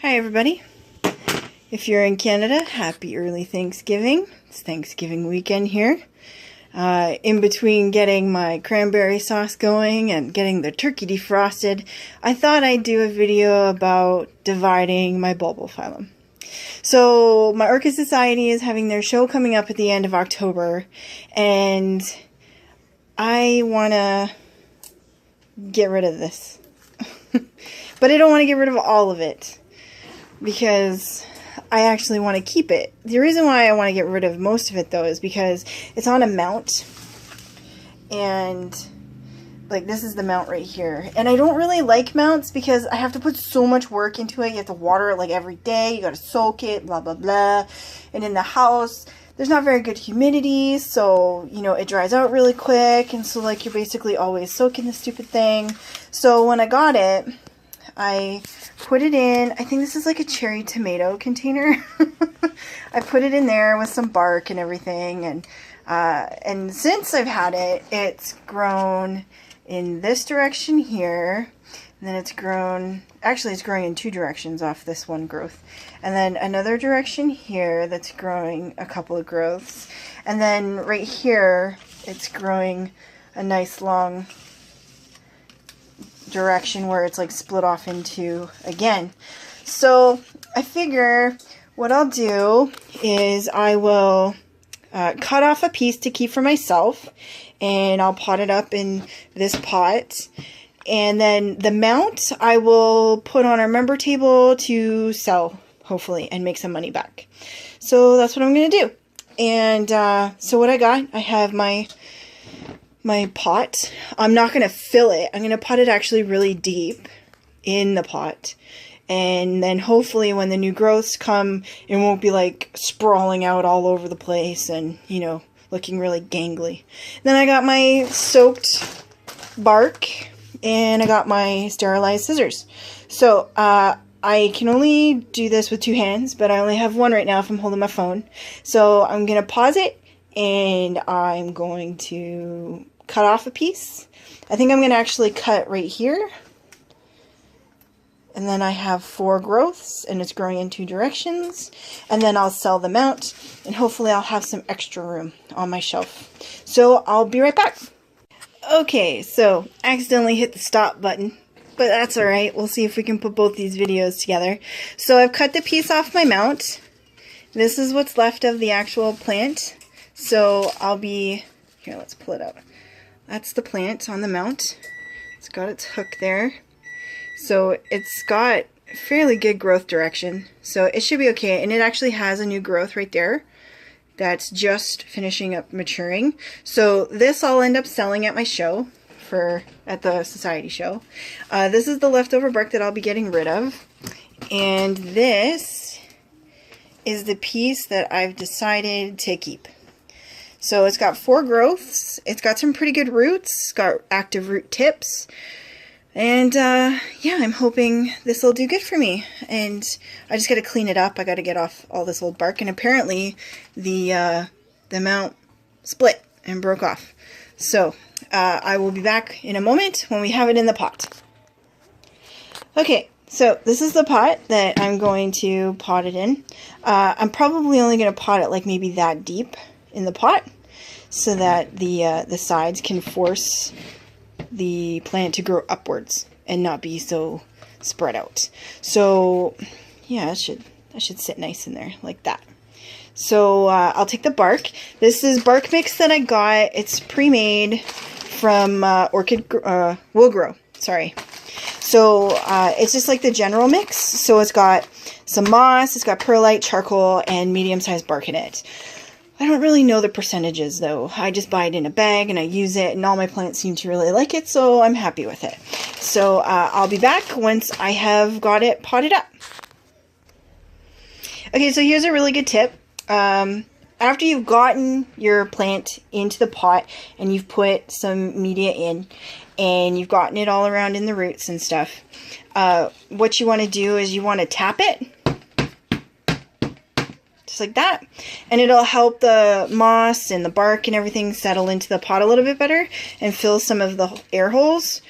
Hi everybody. If you're in Canada, happy early Thanksgiving. It's Thanksgiving weekend here. In between getting my cranberry sauce going and getting the turkey defrosted, I thought I'd do a video about dividing my bulbul phylum. So my Orchid Society is having their show coming up at the end of October, and I want to get rid of this. But I don't want to get rid of all of it, because I actually want to keep it. The reason why I want to get rid of most of it, though, is because it's on a mount. And, like, this is the mount right here. And I don't really like mounts because I have to put so much work into it. You have to water it, like, every day. You got to soak it, blah, blah, blah. And in the house, there's not very good humidity. So, you know, it dries out really quick. And so, like, you're basically always soaking the stupid thing. So when I got it, I put it in, I think this is like a cherry tomato container. I put it in there with some bark and everything, and since I've had it, it's grown in this direction here, and then it's grown, actually it's growing in two directions off this one growth, and then another direction here that's growing a couple of growths, and then right here it's growing a nice long direction where it's like split off into again. So I figure what I'll do is I will cut off a piece to keep for myself, and I'll pot it up in this pot, and then the mount I will put on our member table to sell, hopefully, and make some money back. So that's what I'm gonna do. And so what I got, I have my pot. I'm not going to fill it. I'm going to pot it actually really deep in the pot. And then hopefully when the new growths come, it won't be like sprawling out all over the place and, you know, looking really gangly. Then I got my soaked bark and I got my sterilized scissors. So I can only do this with two hands, but I only have one right now if I'm holding my phone. So I'm going to pause it and I'm going to cut off a piece. I think I'm going to actually cut right here. And then I have 4 growths, and it's growing in 2 directions. And then I'll sell them out, and hopefully I'll have some extra room on my shelf. So I'll be right back. Okay, so accidentally hit the stop button, but that's alright. We'll see if we can put both these videos together. So I've cut the piece off my mount. This is what's left of the actual plant. So I'll be, here, let's pull it out. That's the plant on the mount. It's got its hook there. So it's got fairly good growth direction. So it should be okay. And it actually has a new growth right there that's just finishing up maturing. So this I'll end up selling at my show, at the society show. This is the leftover bark that I'll be getting rid of. And this is the piece that I've decided to keep. So it's got 4 growths, it's got some pretty good roots, it's got active root tips, and yeah, I'm hoping this will do good for me. And I just got to clean it up, I got to get off all this old bark, and apparently the mount split and broke off. So I will be back in a moment when we have it in the pot. Okay, so this is the pot that I'm going to pot it in. I'm probably only going to pot it like maybe that deep in the pot, so that the sides can force the plant to grow upwards and not be so spread out. So yeah, that should sit nice in there like that. So I'll take the bark. This is bark mix that I got. It's pre-made from Orchid Will Grow. Sorry. So it's just like the general mix. So it's got some moss, it's got perlite, charcoal, and medium-sized bark in it. I don't really know the percentages though. I just buy it in a bag and I use it, and all my plants seem to really like it, so I'm happy with it. So I'll be back once I have got it potted up. Okay, so here's a really good tip. After you've gotten your plant into the pot and you've put some media in and you've gotten it all around in the roots and stuff, what you want to do is you want to tap it. Like that, and it'll help the moss and the bark and everything settle into the pot a little bit better and fill some of the air holes,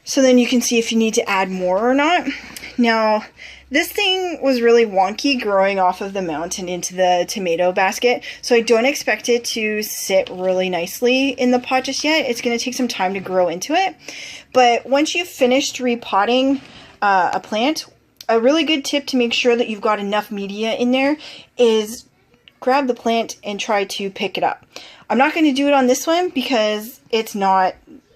so then you can see if you need to add more or not. Now This thing was really wonky growing off of the mount and into the tomato basket, so I don't expect it to sit really nicely in the pot just yet. It's going to take some time to grow into it. But once you've finished repotting a plant, a really good tip to make sure that you've got enough media in there is grab the plant and try to pick it up. I'm not going to do it on this one because it's not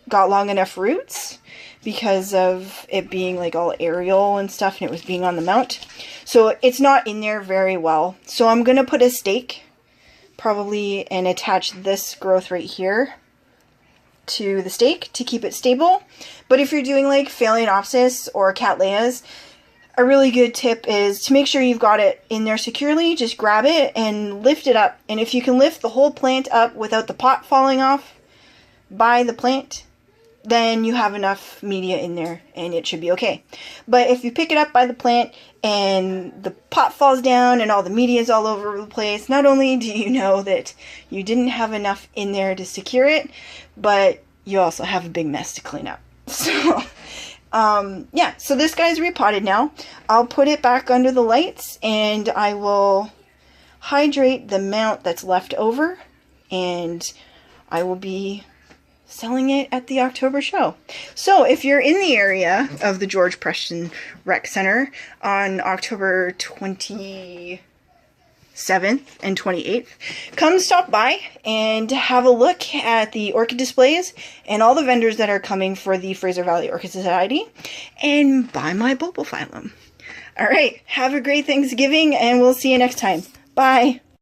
got long enough roots because of it being like all aerial and stuff, and it was being on the mount. So it's not in there very well. So I'm going to put a stake probably and attach this growth right here to the stake to keep it stable. But if you're doing like Phalaenopsis or Cattleyas, a really good tip is to make sure you've got it in there securely. Just grab it and lift it up. And if you can lift the whole plant up without the pot falling off by the plant, then you have enough media in there and it should be okay. But if you pick it up by the plant and the pot falls down and all the media is all over the place, not only do you know that you didn't have enough in there to secure it, but you also have a big mess to clean up. So yeah, so this guy's repotted now. I'll put it back under the lights and I will hydrate the mount that's left over, and I will be selling it at the October show. So if you're in the area of the George Preston Rec Center on October 27th and 28th, come stop by and have a look at the orchid displays and all the vendors that are coming for the Fraser Valley Orchid Society, and buy my Bulbophyllum. Alright, have a great Thanksgiving and we'll see you next time. Bye!